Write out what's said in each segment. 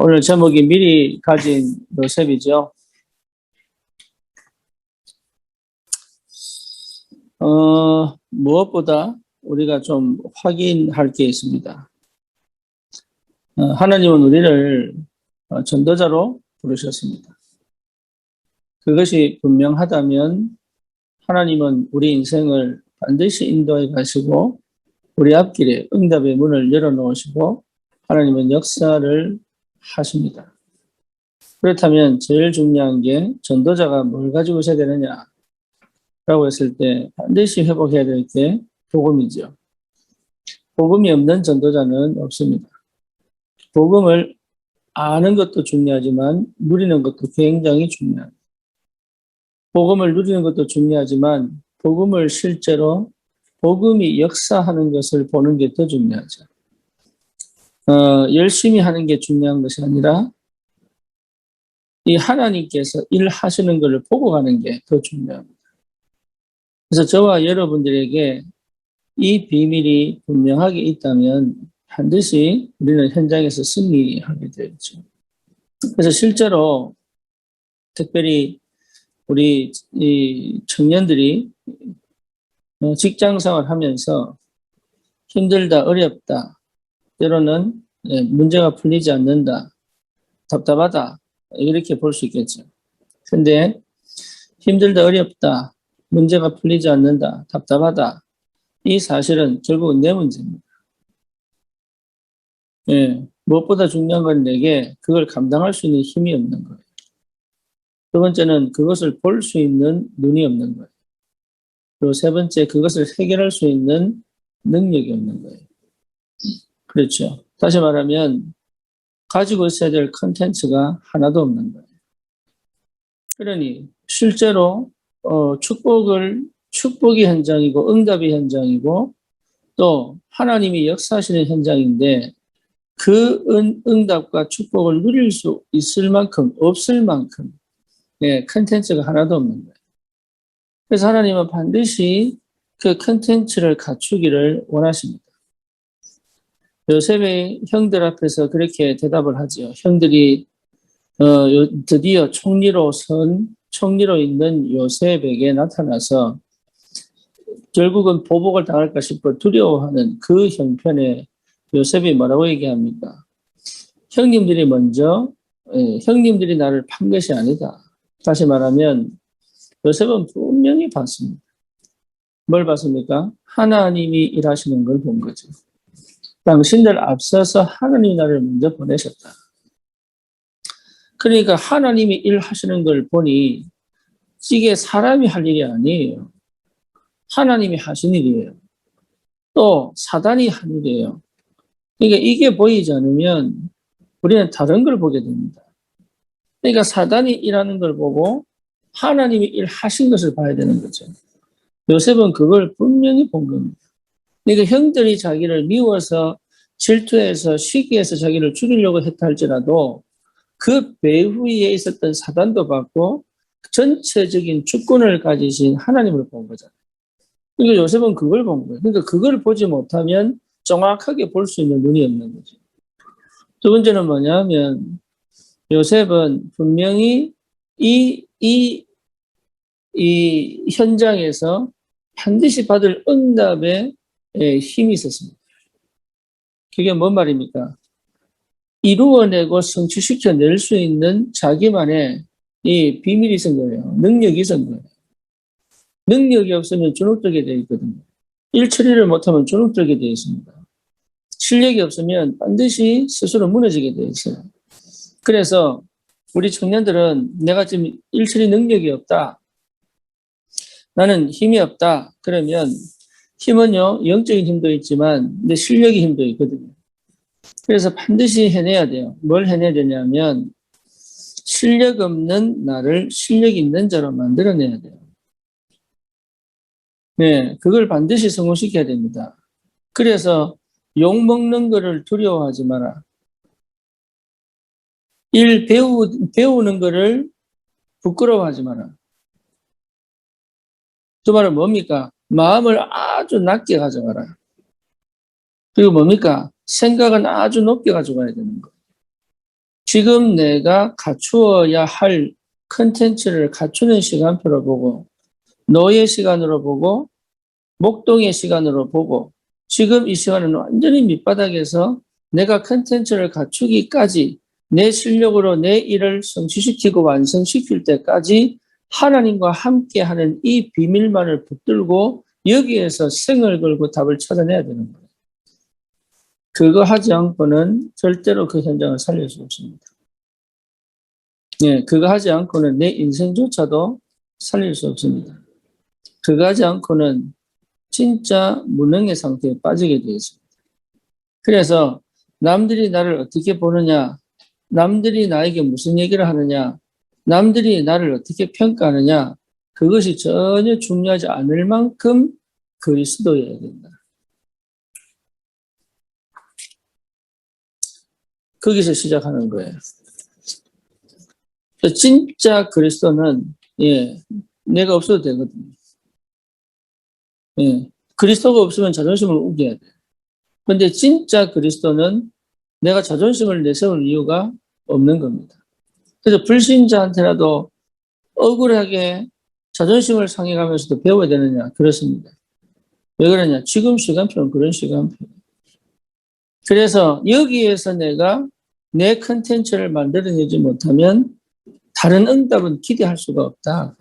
오늘 제목이 미리 가진 요셉이죠. 무엇보다 우리가 좀 확인할 게 있습니다. 하나님은 우리를 전도자로 부르셨습니다. 그것이 분명하다면 하나님은 우리 인생을 반드시 인도해 가시고 우리 앞길에 응답의 문을 열어놓으시고 하나님은 역사를 하십니다. 그렇다면 제일 중요한 게 전도자가 뭘 가지고 있어야 되느냐라고 했을 때 반드시 회복해야 될 게 복음이죠. 복음이 없는 전도자는 없습니다. 복음을 아는 것도 중요하지만 누리는 것도 굉장히 중요합니다. 복음을 누리는 것도 중요하지만 복음을 실제로 복음이 역사하는 것을 보는 게 더 중요하죠. 열심히 하는 게 중요한 것이 아니라 이 하나님께서 일하시는 것을 보고 가는 게 더 중요합니다. 그래서 저와 여러분들에게 이 비밀이 분명하게 있다면 반드시 우리는 현장에서 승리하게 되죠. 그래서 실제로 특별히 우리 이 청년들이 직장 생활 하면서 힘들다, 어렵다, 때로는 문제가 풀리지 않는다, 답답하다, 이렇게 볼 수 있겠죠. 근데 힘들다, 어렵다, 문제가 풀리지 않는다, 답답하다, 이 사실은 결국은 내 문제입니다. 무엇보다 중요한 건 내게 그걸 감당할 수 있는 힘이 없는 거예요. 두 번째는 그것을 볼 수 있는 눈이 없는 거예요. 그리고 세 번째, 그것을 해결할 수 있는 능력이 없는 거예요. 그렇죠. 다시 말하면 가지고 있어야 될 컨텐츠가 하나도 없는 거예요. 그러니 실제로 축복이 현장이고 응답이 현장이고 또 하나님이 역사하시는 현장인데 그 응답과 축복을 누릴 수 있을 만큼 없을 만큼 컨텐츠가 하나도 없는 거예요. 그래서 하나님은 반드시 그 컨텐츠를 갖추기를 원하십니다. 요셉의 형들 앞에서 그렇게 대답을 하죠. 형들이 드디어 총리로 있는 요셉에게 나타나서 결국은 보복을 당할까 싶어 두려워하는 그 형편에 요셉이 뭐라고 얘기합니까? 형님들이 나를 판 것이 아니다. 다시 말하면 요셉은 분명히 봤습니다. 뭘 봤습니까? 하나님이 일하시는 걸 본 거죠. 당신들 앞서서 하나님이 나를 먼저 보내셨다. 그러니까 하나님이 일하시는 걸 보니 이게 사람이 할 일이 아니에요. 하나님이 하신 일이에요. 또 사단이 한 일이에요. 그러니까 이게 보이지 않으면 우리는 다른 걸 보게 됩니다. 그러니까 사단이 일하는 걸 보고 하나님이 일하신 것을 봐야 되는 거죠. 요셉은 그걸 분명히 본 겁니다. 그러니까 형들이 자기를 미워서 질투해서 시기해서 자기를 죽이려고 했다 할지라도 그 배후에 있었던 사단도 봤고 전체적인 주권을 가지신 하나님을 본 거잖아요. 그러니까 요셉은 그걸 본 거예요. 그러니까 그걸 보지 못하면 정확하게 볼 수 있는 눈이 없는 거죠. 두 번째는 뭐냐면 요셉은 분명히 이 현장에서 반드시 받을 응답에 힘이 있었습니다. 그게 뭔 말입니까? 이루어내고 성취시켜낼 수 있는 자기만의 이 비밀이 있은 거예요. 능력이 있은 거예요. 능력이 없으면 주눅들게 되어 있거든요. 일 처리를 못하면 주눅들게 되어 있습니다. 실력이 없으면 반드시 스스로 무너지게 되어 있어요. 그래서 우리 청년들은 내가 지금 일 처리 능력이 없다. 나는 힘이 없다. 그러면 힘은요, 영적인 힘도 있지만 내 실력의 힘도 있거든요. 그래서 반드시 해내야 돼요. 뭘 해내야 되냐면 실력 없는 나를 실력 있는 자로 만들어내야 돼요. 그걸 반드시 성공시켜야 됩니다. 그래서 욕먹는 거를 두려워하지 마라. 배우는 거를 부끄러워하지 마라. 그 말은 뭡니까? 마음을 아주 낮게 가져가라. 그리고 뭡니까? 생각은 아주 높게 가져가야 되는 거. 지금 내가 갖추어야 할 컨텐츠를 갖추는 시간표로 보고 노예 시간으로 보고 목동의 시간으로 보고 지금 이 시간은 완전히 밑바닥에서 내가 컨텐츠를 갖추기까지 내 실력으로 내 일을 성취시키고 완성시킬 때까지 하나님과 함께하는 이 비밀만을 붙들고 여기에서 생을 걸고 답을 찾아내야 되는 거예요. 그거 하지 않고는 절대로 그 현장을 살릴 수 없습니다. 예, 그거 하지 않고는 내 인생조차도 살릴 수 없습니다. 그거 하지 않고는 진짜 무능의 상태에 빠지게 되어 있습니다. 그래서 남들이 나를 어떻게 보느냐, 남들이 나에게 무슨 얘기를 하느냐, 남들이 나를 어떻게 평가하느냐, 그것이 전혀 중요하지 않을 만큼 그리스도여야 된다. 거기서 시작하는 거예요. 진짜 그리스도는 내가 없어도 되거든요. 그리스도가 없으면 자존심을 우겨야 돼요. 그런데 진짜 그리스도는 내가 자존심을 내세울 이유가 없는 겁니다. 그래서 불신자한테라도 억울하게 자존심을 상해가면서도 배워야 되느냐? 그렇습니다. 왜 그러냐? 지금 시간표는 그런 시간표예요. 그래서 여기에서 내가 내 컨텐츠를 만들어내지 못하면 다른 응답은 기대할 수가 없다.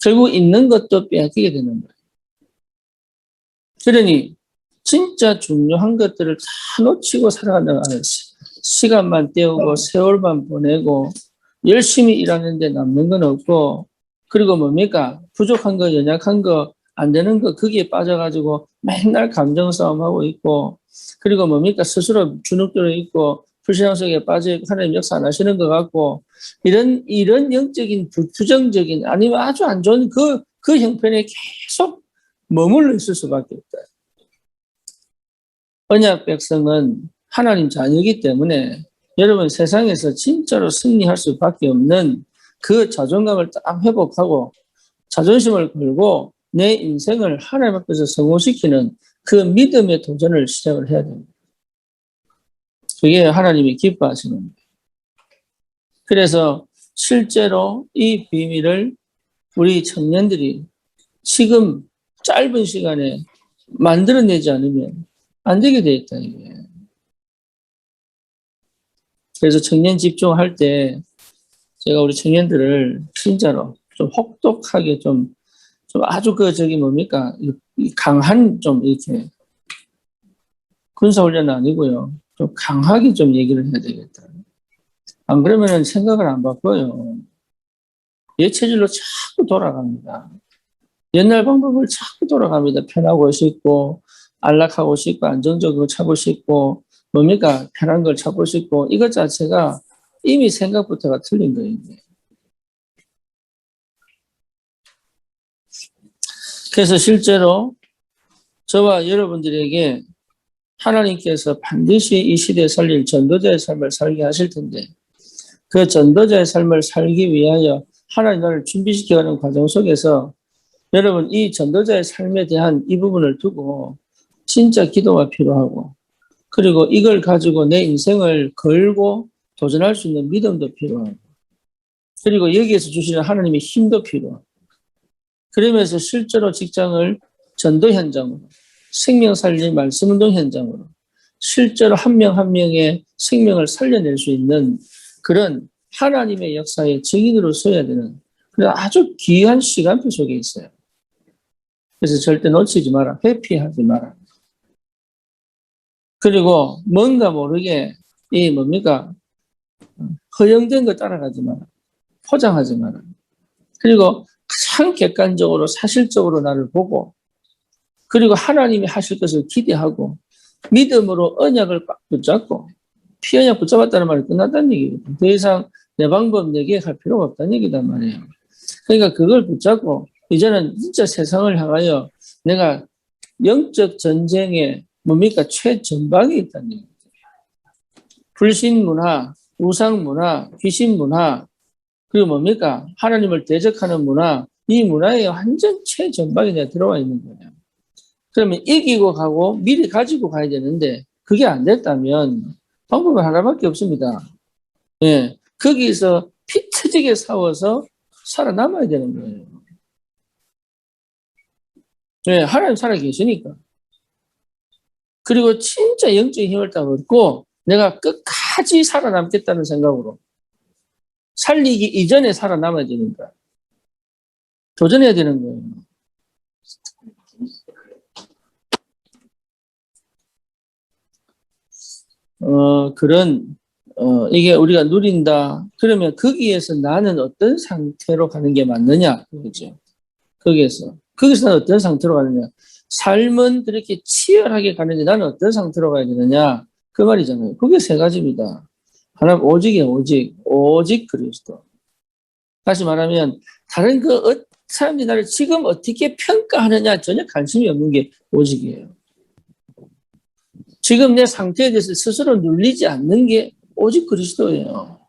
결국 있는 것도 빼앗기게 되는 거예요. 그러니 진짜 중요한 것들을 다 놓치고 살아가는 시간만 때우고 세월만 보내고 열심히 일하는데 남는 건 없고 그리고 뭡니까? 부족한 거, 연약한 거, 안 되는 거 거기에 빠져가지고 맨날 감정 싸움하고 있고 그리고 뭡니까? 스스로 주눅들어 있고 불신앙 속에 빠져 하나님 역사 안 하시는 것 같고 이런 영적인 부정적인 아니면 아주 안 좋은 그 형편에 계속 머물러 있을 수밖에 없다. 언약 백성은 하나님 자녀이기 때문에 여러분 세상에서 진짜로 승리할 수밖에 없는 그 자존감을 딱 회복하고 자존심을 걸고 내 인생을 하나님 앞에서 성공시키는 그 믿음의 도전을 시작을 해야 됩니다. 그게 하나님이 기뻐하시는 거예요. 그래서 실제로 이 비밀을 우리 청년들이 지금 짧은 시간에 만들어내지 않으면 안 되게 돼 있다, 이게. 그래서 청년 집중할 때 제가 우리 청년들을 진짜로 좀 혹독하게 좀 아주 뭡니까? 강한 좀 이렇게 군사훈련은 아니고요. 좀 강하게 좀 얘기를 해야 되겠다. 안 그러면은 생각을 안 바꿔요. 옛 체질로 자꾸 돌아갑니다. 옛날 방법을 자꾸 돌아갑니다. 편하고 싶고, 안락하고 싶고, 안정적으로 찾고 싶고, 뭡니까? 편한 걸 찾고 싶고, 이것 자체가 이미 생각부터가 틀린 거예요. 그래서 실제로 저와 여러분들에게 하나님께서 반드시 이 시대에 살릴 전도자의 삶을 살게 하실 텐데, 그 전도자의 삶을 살기 위하여 하나님 나를 준비시켜가는 과정 속에서 여러분 이 전도자의 삶에 대한 이 부분을 두고 진짜 기도가 필요하고 그리고 이걸 가지고 내 인생을 걸고 도전할 수 있는 믿음도 필요하고 그리고 여기에서 주시는 하나님의 힘도 필요하고 그러면서 실제로 직장을 전도 현장으로 생명 살릴 말씀운동 현장으로 실제로 한 명 한 명의 생명을 살려낼 수 있는 그런 하나님의 역사의 증인으로 서야 되는 그런 아주 귀한 시간표 속에 있어요. 그래서 절대 놓치지 마라. 회피하지 마라. 그리고 뭔가 모르게 이 뭡니까? 허용된 거 따라가지 마라. 포장하지 마라. 그리고 가장 객관적으로 사실적으로 나를 보고 그리고 하나님이 하실 것을 기대하고 믿음으로 언약을 꽉 붙잡고 피언약 붙잡았다는 말이 끝났다는 얘기거든요. 더 이상 내 방법 내게 할 필요가 없다는 얘기단 말이에요. 그러니까 그걸 붙잡고 이제는 진짜 세상을 향하여 내가 영적 전쟁에 뭡니까? 최전방에 있다는 얘기죠. 불신 문화, 우상 문화, 귀신 문화, 그리고 뭡니까? 하나님을 대적하는 문화, 이 문화에 완전 최전방에 내가 들어와 있는 거예요. 그러면 이기고 가고 미리 가지고 가야 되는데 그게 안 됐다면 방법은 하나밖에 없습니다. 예, 거기서 피 터지게 싸워서 살아남아야 되는 거예요. 예, 하나님 살아 계시니까. 그리고 진짜 영적인 힘을 딱 얻고 내가 끝까지 살아남겠다는 생각으로 살리기 이전에 살아남아야 되니까 도전해야 되는 거예요. 이게 우리가 누린다. 그러면 거기에서 나는 어떤 상태로 가는 게 맞느냐. 그죠? 거기서 나는 어떤 상태로 가느냐. 삶은 그렇게 치열하게 가는데 나는 어떤 상태로 가야 되느냐. 그 말이잖아요. 그게 세 가지입니다. 하나는 오직이에요, 오직. 오직 그리스도. 다시 말하면, 다른 사람들이 나를 지금 어떻게 평가하느냐 전혀 관심이 없는 게 오직이에요. 지금 내 상태에 대해서 스스로 눌리지 않는 게 오직 그리스도예요.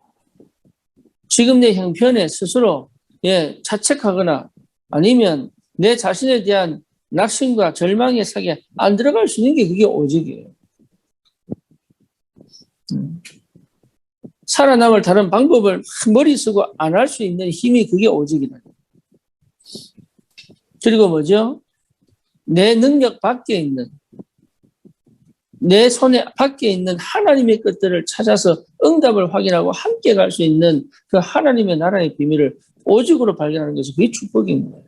지금 내 형편에 스스로 자책하거나 아니면 내 자신에 대한 낙심과 절망의 사기에 안 들어갈 수 있는 게 그게 오직이에요. 살아남을 다른 방법을 머리 쓰고 안 할 수 있는 힘이 그게 오직이다. 그리고 뭐죠? 내 능력 밖에 있는 내 손에 밖에 있는 하나님의 것들을 찾아서 응답을 확인하고 함께 갈 수 있는 그 하나님의 나라의 비밀을 오직으로 발견하는 것이 그게 축복인 거예요.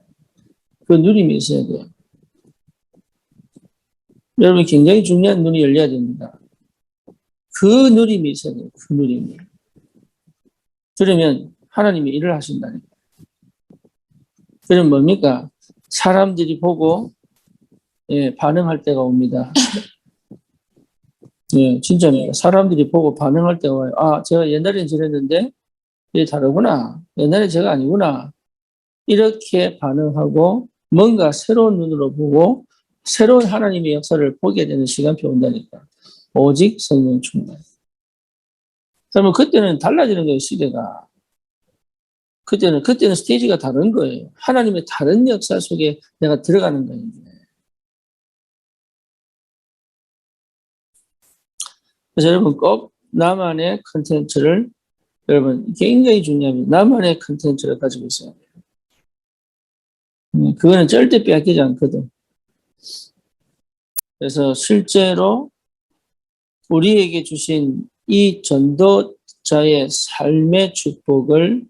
그 누림이 있어야 돼요. 여러분 굉장히 중요한 눈이 열려야 됩니다. 그 누림이 있어야 돼요. 그 누림이. 그러면 하나님이 일을 하신다니까. 그럼 뭡니까? 사람들이 보고 반응할 때가 옵니다. 네, 진짜입니다. 사람들이 보고 반응할 때가 와요. 아, 제가 옛날엔 저랬는데 이게 다르구나. 옛날에 제가 아니구나. 이렇게 반응하고 뭔가 새로운 눈으로 보고 새로운 하나님의 역사를 보게 되는 시간표 온다니까. 오직 성령 충만. 그러면 그때는 달라지는 거예요, 시대가. 그때는 스테이지가 다른 거예요. 하나님의 다른 역사 속에 내가 들어가는 거예요. 그래서 여러분 꼭 나만의 컨텐츠를 여러분 굉장히 중요합니다. 나만의 컨텐츠를 가지고 있어야 돼요. 그거는 절대 빼앗기지 않거든. 그래서 실제로 우리에게 주신 이 전도자의 삶의 축복을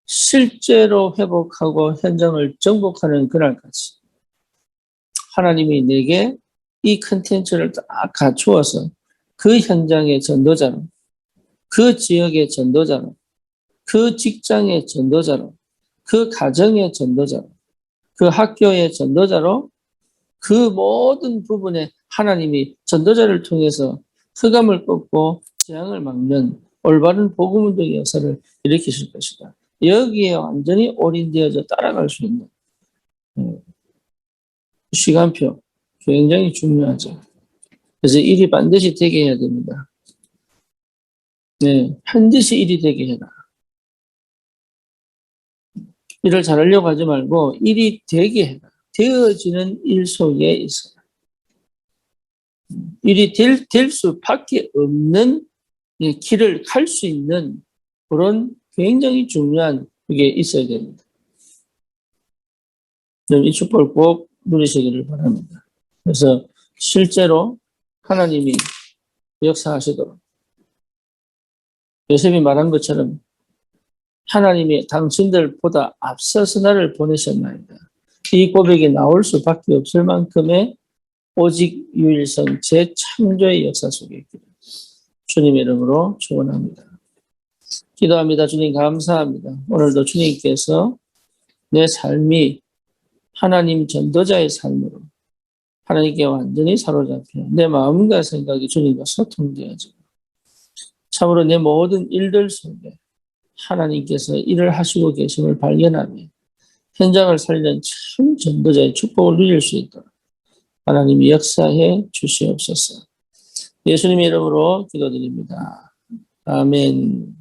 실제로 회복하고 현장을 정복하는 그날까지 하나님이 내게 이 컨텐츠를 딱 갖추어서 그 현장의 전도자로, 그 지역의 전도자로, 그 직장의 전도자로, 그 가정의 전도자로, 그 학교의 전도자로 그 모든 부분에 하나님이 전도자를 통해서 흑암을 꺾고 재앙을 막는 올바른 복음운동의 역사를 일으키실 것이다. 여기에 완전히 올인되어져 따라갈 수 있는 시간표 굉장히 중요하죠. 그래서 일이 반드시 되게 해야 됩니다. 네, 반드시 일이 되게 해라. 일을 잘하려고 하지 말고 일이 되게 해라. 되어지는 일 속에 있어라. 일이 될 수밖에 없는 길을 갈 수 있는 그런 굉장히 중요한 게 있어야 됩니다. 이 축복을 꼭 누리시기를 바랍니다. 그래서 실제로 하나님이 역사하시도록 요셉이 말한 것처럼 하나님이 당신들보다 앞서서 나를 보내셨나이다. 이 고백이 나올 수밖에 없을 만큼의 오직 유일성 재창조의 역사 속에 있기를 주님의 이름으로 축원합니다. 기도합니다. 주님 감사합니다. 오늘도 주님께서 내 삶이 하나님 전도자의 삶으로 하나님께 완전히 사로잡혀 내 마음과 생각이 주님과 소통되어지고 참으로 내 모든 일들 속에 하나님께서 일을 하시고 계심을 발견하며 현장을 살리는 참 전도자의 축복을 누릴 수 있도록 하나님이 역사해 주시옵소서. 예수님의 이름으로 기도드립니다. 아멘.